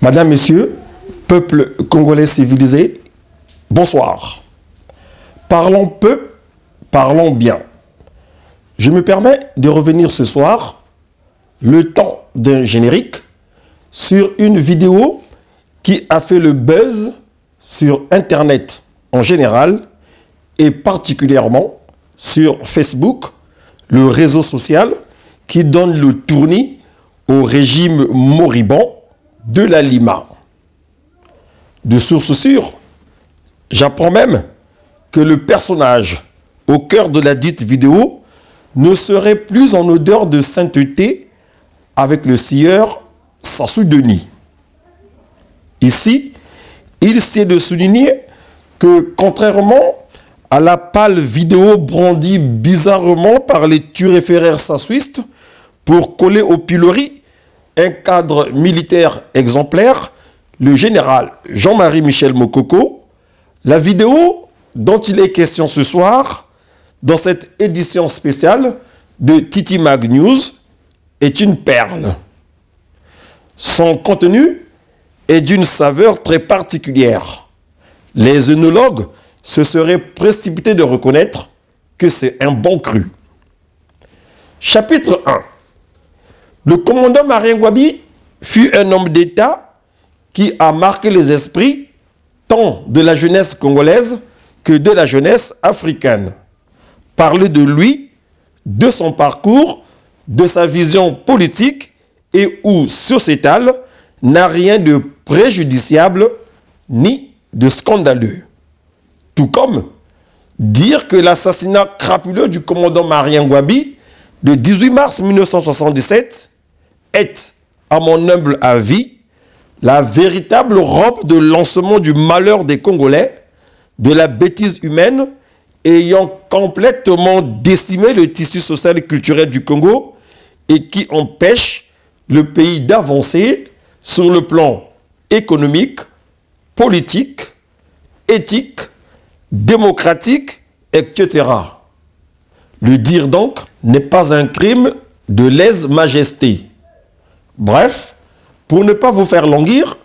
Madame, Messieurs, peuple congolais civilisé, bonsoir. Parlons peu, parlons bien. Je me permets de revenir ce soir, le temps d'un générique, sur une vidéo qui a fait le buzz sur Internet en général et particulièrement sur Facebook, le réseau social qui donne le tournis au régime moribond de la Lima. De source sûre, j'apprends même que le personnage au cœur de la dite vidéo ne serait plus en odeur de sainteté avec le sieur Sassou Denis. Ici, il s'est de souligner que contrairement à la pâle vidéo brandie bizarrement par les turéféraires sassouistes pour coller au pilori un cadre militaire exemplaire, le général Jean-Marie Michel Mokoko, la vidéo dont il est question ce soir, dans cette édition spéciale de Titi Mag News, est une perle. Son contenu est d'une saveur très particulière. Les œnologues se seraient précipités de reconnaître que c'est un bon cru. Chapitre 1. Le commandant Marien Ngouabi fut un homme d'État qui a marqué les esprits tant de la jeunesse congolaise que de la jeunesse africaine. Parler de lui, de son parcours, de sa vision politique et ou sociétale n'a rien de préjudiciable ni de scandaleux. Tout comme dire que l'assassinat crapuleux du commandant Marien Ngouabi le 18 mars 1977 est, à mon humble avis, la véritable rampe de lancement du malheur des Congolais, de la bêtise humaine ayant complètement décimé le tissu social et culturel du Congo et qui empêche le pays d'avancer sur le plan économique, politique, éthique, démocratique, etc. Le dire donc n'est pas un crime de lèse-majesté. Bref, pour ne pas vous faire languir,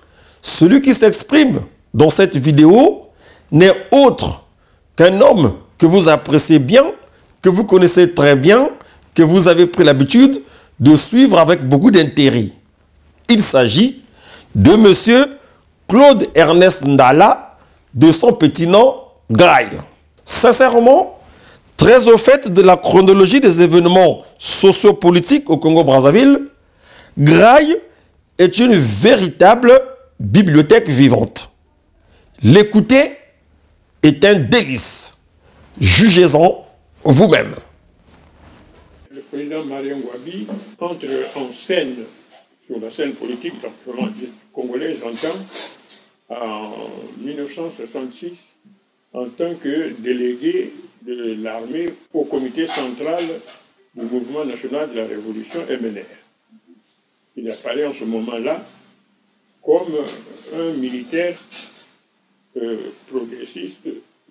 celui qui s'exprime dans cette vidéo n'est autre qu'un homme que vous appréciez bien, que vous connaissez très bien, que vous avez pris l'habitude de suivre avec beaucoup d'intérêt. Il s'agit de monsieur Claude Ernest Ndala, de son petit nom Graille. Sincèrement, très au fait de la chronologie des événements sociopolitiques au Congo-Brazzaville, Graille est une véritable bibliothèque vivante. L'écouter est un délice. Jugez-en vous-même. Le président Marien Ngouabi entre en scène, sur la scène politique, donc congolais, j'entends, en 1966, en tant que délégué de l'armée au comité central du mouvement national de la révolution MNR. Il apparaît en ce moment-là comme un militaire progressiste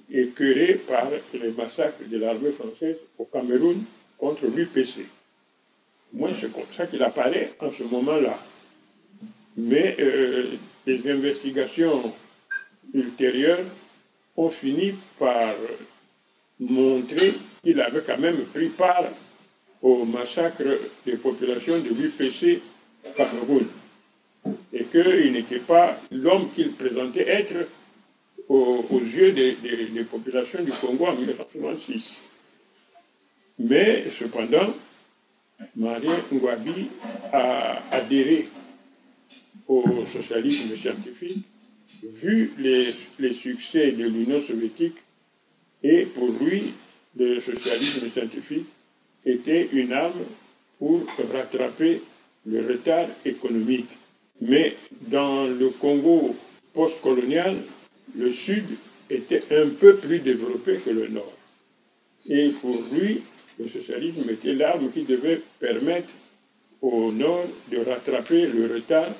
écœuré par les massacres de l'armée française au Cameroun contre l'UPC. Moi, c'est comme ça qu'il apparaît en ce moment-là. Mais les investigations ultérieures ont fini par montrer qu'il avait quand même pris part au massacre des populations de l'UPC au Cameroun et qu'il n'était pas l'homme qu'il présentait être aux yeux des populations du Congo en 1966. Mais cependant, Marien Ngouabi a adhéré au socialisme scientifique, vu les succès de l'Union soviétique, et pour lui, le socialisme scientifique était une arme pour rattraper le retard économique. Mais dans le Congo post-colonial, le Sud était un peu plus développé que le Nord. Et pour lui, le socialisme était l'arme qui devait permettre au Nord de rattraper le retard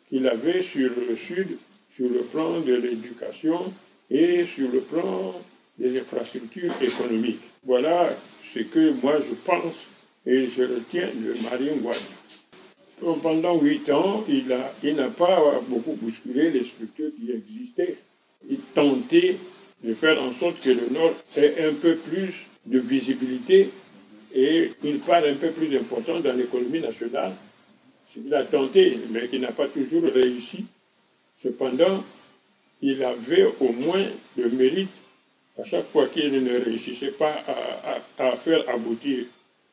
qu'il avait sur le Sud, sur le plan de l'éducation et sur le plan des infrastructures économiques. Voilà ce que moi je pense et je retiens de Marien Ngouabi. Pendant 8 ans, il n'a pas beaucoup bousculé les structures qui existaient. Il tentait de faire en sorte que le Nord ait un peu plus de visibilité et une part un peu plus importante dans l'économie nationale. Il a tenté, mais qui n'a pas toujours réussi. Cependant, il avait au moins le mérite, à chaque fois qu'il ne réussissait pas à faire aboutir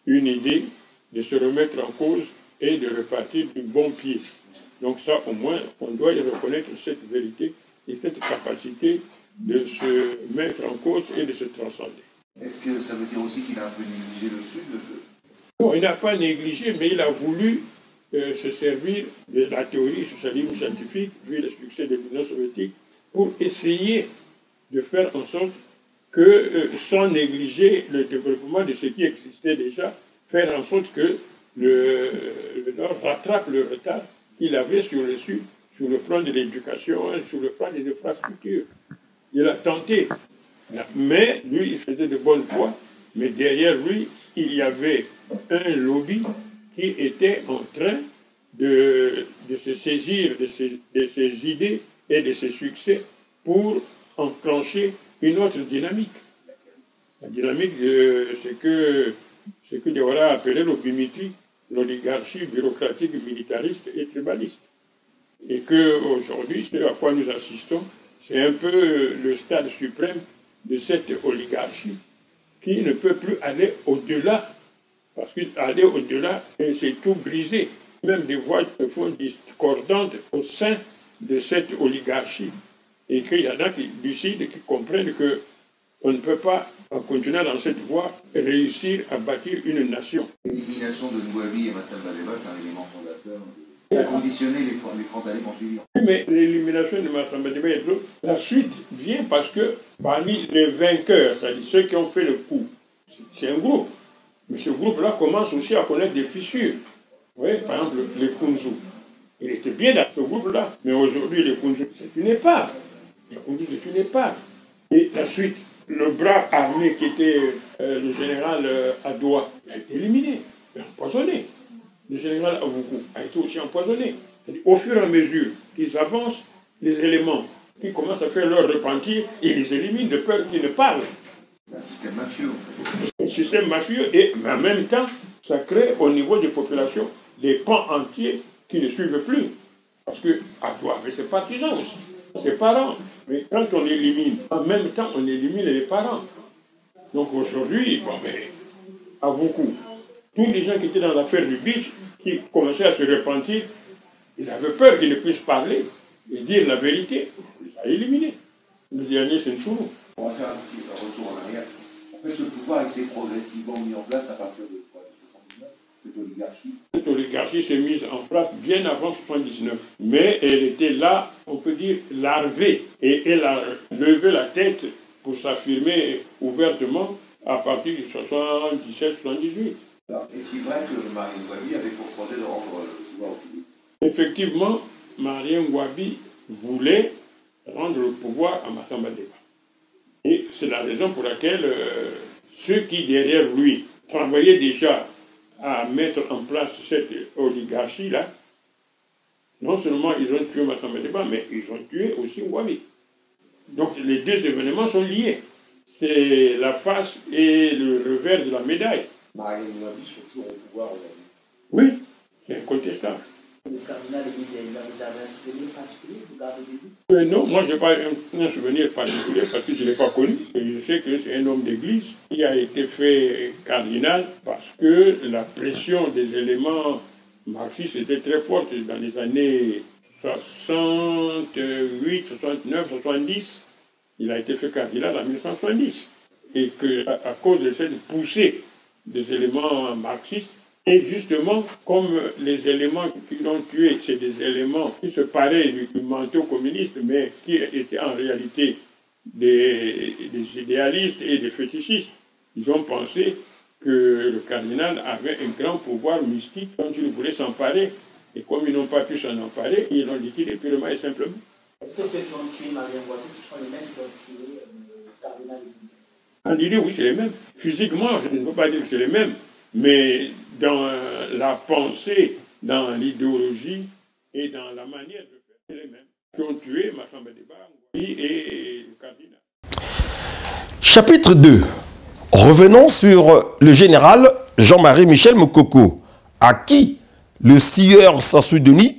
une idée, de se remettre en cause et de repartir du bon pied. Donc ça, au moins, on doit y reconnaître cette vérité et cette capacité de se mettre en cause et de se transcender. Est-ce que ça veut dire aussi qu'il a un peu négligé le Sud? Non, il n'a pas négligé, mais il a voulu se servir de la théorie socialisme scientifique, vu le succès de l'Union soviétique, pour essayer de faire en sorte que, sans négliger le développement de ce qui existait déjà, faire en sorte que le Nord rattrape le retard qu'il avait sur le Sud, sur le plan de l'éducation, sur le plan des infrastructures. Il a tenté, mais lui, il faisait de bonne foi, mais derrière lui, il y avait un lobby qui était en train de se saisir de ses idées et de ses succès pour enclencher une autre dynamique. La dynamique de ce que Diawara appelait l'opimétrie, l'oligarchie bureaucratique, militariste et tribaliste. Et qu'aujourd'hui, ce à quoi nous assistons, c'est un peu le stade suprême de cette oligarchie qui ne peut plus aller au-delà. Parce qu'aller au-delà, c'est tout briser. Même des voix se font discordantes au sein de cette oligarchie. Et qu'il y en a qui décident, qui comprennent qu'on ne peut pas, en continuant dans cette voie, réussir à bâtir une nation. L'élimination de Ngouabi et Massamba Deba, c'est un élément fondateur qui a conditionné les 30 années qu'on suivi. Mais l'élimination de Massamba Deba et d'autres, la suite vient parce que parmi les vainqueurs, c'est-à-dire ceux qui ont fait le coup, c'est un groupe. Mais ce groupe-là commence aussi à connaître des fissures. Oui, par exemple, les Kunzu. Il était bien dans ce groupe-là. Mais aujourd'hui, les Kunzu, c'est une épave. Les Kunzu, c'est une épave. Et la suite, le bras armé qui était le général Adoua a été éliminé, empoisonné. Le général Avoukou a été aussi empoisonné. Au fur et à mesure qu'ils avancent, les éléments qui commencent à faire leur repentir, ils les éliminent de peur qu'ils ne parlent. C'est un système mafieux, en fait. Un système mafieux, et en même temps, ça crée au niveau des populations des pans entiers qui ne suivent plus. Parce que Adoua avait ses partisans aussi, ses parents. Mais quand on élimine, en même temps, on élimine les parents. Donc aujourd'hui, à beaucoup, tous les gens qui étaient dans l'affaire du biche, qui commençaient à se repentir, ils avaient peur qu'ils ne puissent parler et dire la vérité. On les a éliminés. Le dernier, c'est Nchourou. On va faire un petit retour en arrière. En fait, ce pouvoir, il s'est progressivement mis en place à partir de 1979, cette oligarchie. Cette oligarchie s'est mise en place bien avant 1979. Mais elle était là, on peut dire, larvée. Et elle a levé la tête pour s'affirmer ouvertement à partir de 1977-1978. Alors, est-il vrai que Marien Ngouabi avait pour projet de rendre le pouvoir aussi vite? Effectivement, Marien Ngouabi voulait rendre le pouvoir à Massamba Deba. Et c'est la raison pour laquelle ceux qui, derrière lui, travaillaient déjà à mettre en place cette oligarchie-là, non seulement ils ont tué Massamba Deba, mais ils ont tué aussi Ngouabi. Donc les deux événements sont liés. C'est la face et le revers de la médaille. Marien Ngouabi sont toujours au pouvoir aujourd'hui. Oui, c'est incontestable. Le cardinal vous avez un souvenir particulier, vous gardez des doutes? Non, moi je n'ai pas un souvenir particulier parce que je ne l'ai pas connu. Et je sais que c'est un homme d'église qui a été fait cardinal parce que la pression des éléments marxistes était très forte dans les années 68, 69, 70. Il a été fait cardinal en 1970. Et qu'à cause de cette poussée des éléments marxistes, et justement, comme les éléments qui l'ont tué, c'est des éléments qui se paraient du manteau communiste, mais qui étaient en réalité des idéalistes et des fétichistes, ils ont pensé que le cardinal avait un grand pouvoir mystique dont il voulait s'emparer. Et comme ils n'ont pas pu s'en emparer, ils l'ont liquidé purement et simplement. Est-ce que ceux qui ont tué Marien Ngouabi, ce sont les mêmes qui ont tué le cardinal? En idée, oui, c'est les mêmes. Physiquement, je ne peux pas dire que c'est les mêmes, mais dans la pensée dans l'idéologie et dans la manière de faire les mêmes qui ont tué Massamba Deba et le cardinal. Chapitre 2. Revenons sur le général Jean-Marie Michel Mokoko, à qui le sieur Sassou Deni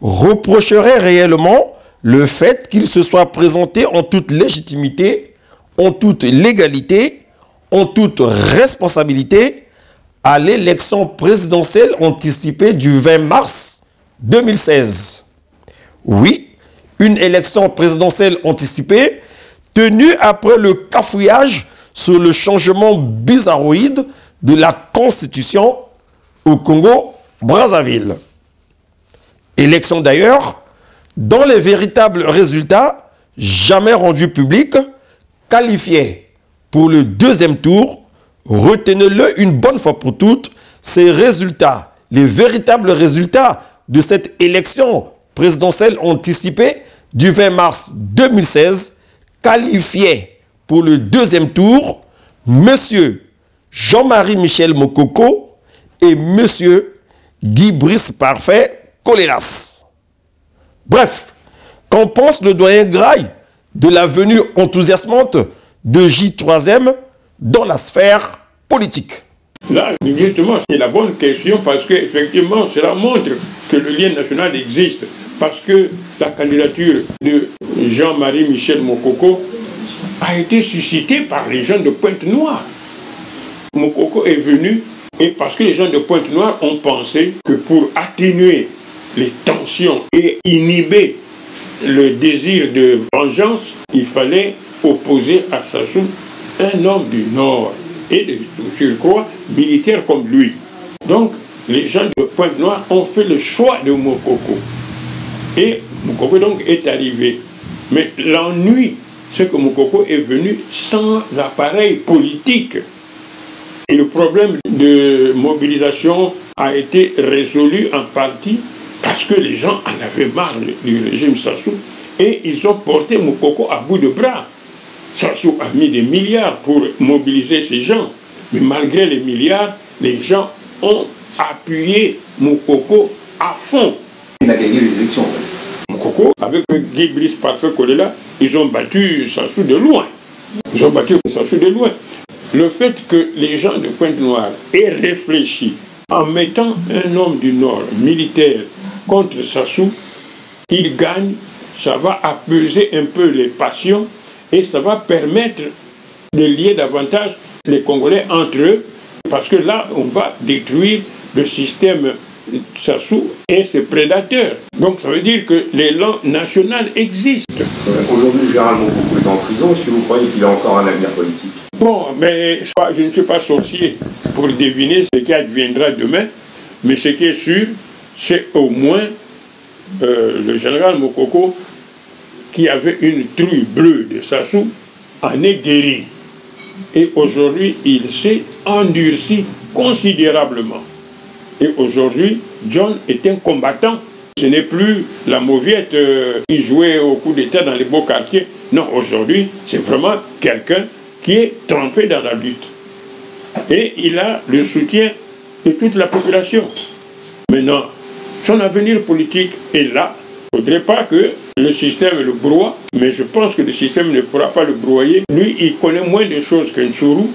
reprocherait réellement le fait qu'il se soit présenté en toute légitimité, en toute légalité, en toute responsabilité à l'élection présidentielle anticipée du 20 mars 2016. Oui, une élection présidentielle anticipée tenue après le cafouillage sur le changement bizarroïde de la Constitution au Congo-Brazzaville. Élection d'ailleurs dont les véritables résultats, jamais rendus publics, qualifiés pour le deuxième tour. Retenez-le une bonne fois pour toutes, ces résultats, les véritables résultats de cette élection présidentielle anticipée du 20 mars 2016, qualifiés pour le deuxième tour, Monsieur Jean-Marie Michel Mokoko et Monsieur Guy Brice Parfait Colélas. Bref, qu'en pense le doyen Graille de la venue enthousiasmante de J3M dans la sphère politique? Là, justement, c'est la bonne question parce qu'effectivement, cela montre que le lien national existe. Parce que la candidature de Jean-Marie Michel Mokoko a été suscitée par les gens de Pointe-Noire. Mokoko est venu et parce que les gens de Pointe-Noire ont pensé que pour atténuer les tensions et inhiber le désir de vengeance, il fallait opposer à Sassou un homme du Nord et de surcroît militaire comme lui. Donc les gens de Pointe-Noire ont fait le choix de Mokoko. Et Mokoko donc est arrivé. Mais l'ennui, c'est que Mokoko est venu sans appareil politique. Et le problème de mobilisation a été résolu en partie parce que les gens en avaient marre du régime Sassou et ils ont porté Mokoko à bout de bras. Sassou a mis des milliards pour mobiliser ces gens. Mais malgré les milliards, les gens ont appuyé Mokoko à fond. Il a gagné les élections. Mokoko, avec Guy Brice Parfait Colélas, ils ont battu Sassou de loin. Ils ont battu Sassou de loin. Le fait que les gens de Pointe-Noire aient réfléchi en mettant un homme du Nord, militaire, contre Sassou, il gagne, ça va apaiser un peu les passions et ça va permettre de lier davantage les Congolais entre eux, parce que là, on va détruire le système Sassou et ses prédateurs. Donc ça veut dire que l'élan national existe. Aujourd'hui, Gérald Mokoko est en prison. Est-ce que vous croyez qu'il a encore un avenir politique? Bon, mais je ne suis pas sorcier pour deviner ce qui adviendra demain, mais ce qui est sûr, c'est au moins le général Mokoko, qui avait une true bleue de Sassou, en est guéri. Et aujourd'hui, il s'est endurci considérablement. Et aujourd'hui, John est un combattant. Ce n'est plus la mauviette qui jouait au coup d'État dans les beaux quartiers. Non, aujourd'hui, c'est vraiment quelqu'un qui est trempé dans la lutte. Et il a le soutien de toute la population. Maintenant, son avenir politique est là. Il ne faudrait pas que le système le broie, mais je pense que le système ne pourra pas le broyer. Lui, il connaît moins de choses qu'un Sourou,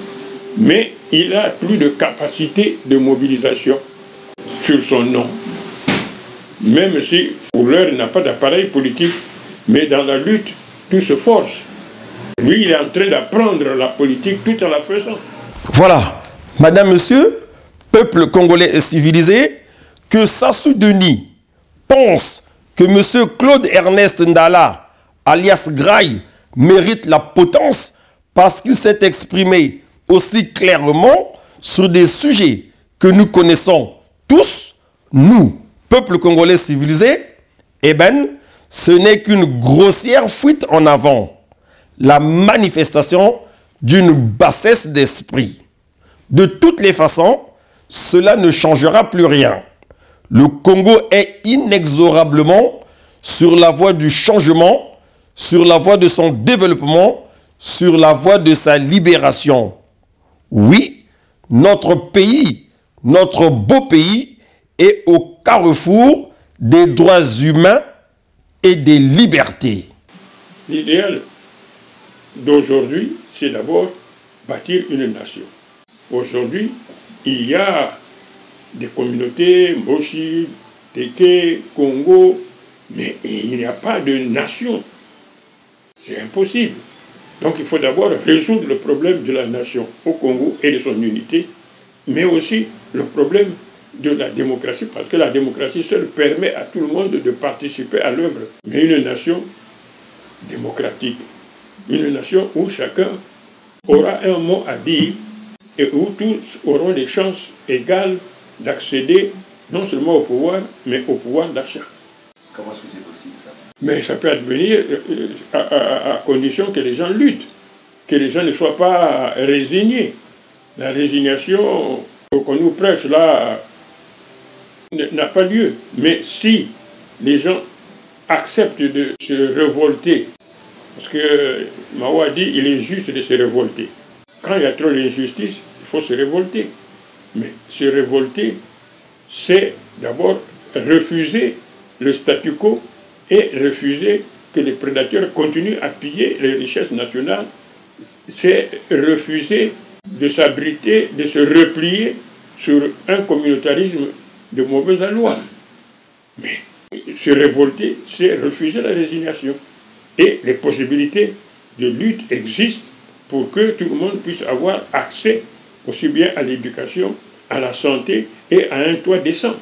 mais il a plus de capacité de mobilisation sur son nom. Même si, pour l'heure, il n'a pas d'appareil politique, mais dans la lutte, tout se forge. Lui, il est en train d'apprendre la politique tout en la faisant. Voilà, madame, monsieur, peuple congolais et civilisé, que Sassou Deni pense que monsieur Claude Ernest Ndala, alias Graille, mérite la potence parce qu'il s'est exprimé aussi clairement sur des sujets que nous connaissons tous, nous, peuple congolais civilisé, eh bien, ce n'est qu'une grossière fuite en avant. La manifestation d'une bassesse d'esprit. De toutes les façons, cela ne changera plus rien. Le Congo est inexorablement sur la voie du changement, sur la voie de son développement, sur la voie de sa libération. Oui, notre pays, notre beau pays, est au carrefour des droits humains et des libertés. L'idéal d'aujourd'hui, c'est d'abord bâtir une nation. Aujourd'hui, il y a des communautés, Moshi, Teke, Congo, mais il n'y a pas de nation. C'est impossible. Donc il faut d'abord résoudre le problème de la nation au Congo et de son unité, mais aussi le problème de la démocratie, parce que la démocratie seule permet à tout le monde de participer à l'œuvre. Mais une nation démocratique, une nation où chacun aura un mot à dire et où tous auront des chances égales d'accéder non seulement au pouvoir, mais au pouvoir d'achat. Comment est-ce que c'est possible ça? Mais ça peut advenir à condition que les gens luttent, que les gens ne soient pas résignés. La résignation qu'on nous prêche là n'a pas lieu. Mais si les gens acceptent de se révolter, parce que Mao a dit il est juste de se révolter. Quand il y a trop d'injustice, il faut se révolter. Mais se révolter, c'est d'abord refuser le statu quo et refuser que les prédateurs continuent à piller les richesses nationales. C'est refuser de s'abriter, de se replier sur un communautarisme de mauvaise aloi. Mais se révolter, c'est refuser la résignation. Et les possibilités de lutte existent pour que tout le monde puisse avoir accès aussi bien à l'éducation, à la santé et à un toit décent.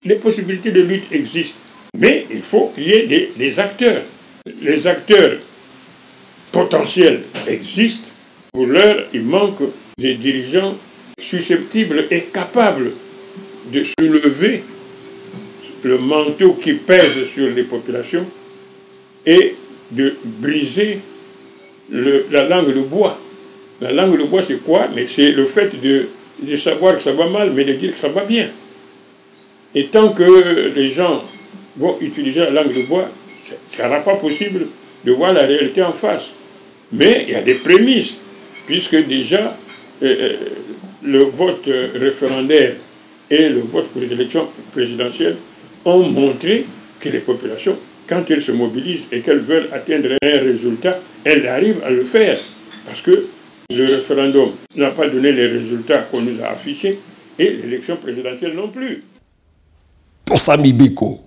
Les possibilités de lutte existent, mais il faut qu'il y ait des acteurs. Les acteurs potentiels existent. Pour l'heure, il manque des dirigeants susceptibles et capables de soulever le manteau qui pèse sur les populations et de briser la langue de bois. La langue de bois, c'est quoi? Mais c'est le fait de savoir que ça va mal, mais de dire que ça va bien. Et tant que les gens vont utiliser la langue de bois, ça sera pas possible de voir la réalité en face. Mais il y a des prémices, puisque déjà le vote référendaire et le vote pour les élections présidentielles ont montré que les populations, quand elles se mobilisent et qu'elles veulent atteindre un résultat, elles arrivent à le faire. Parce que le référendum n'a pas donné les résultats qu'on nous a affichés et l'élection présidentielle non plus. Pour Sami Beko.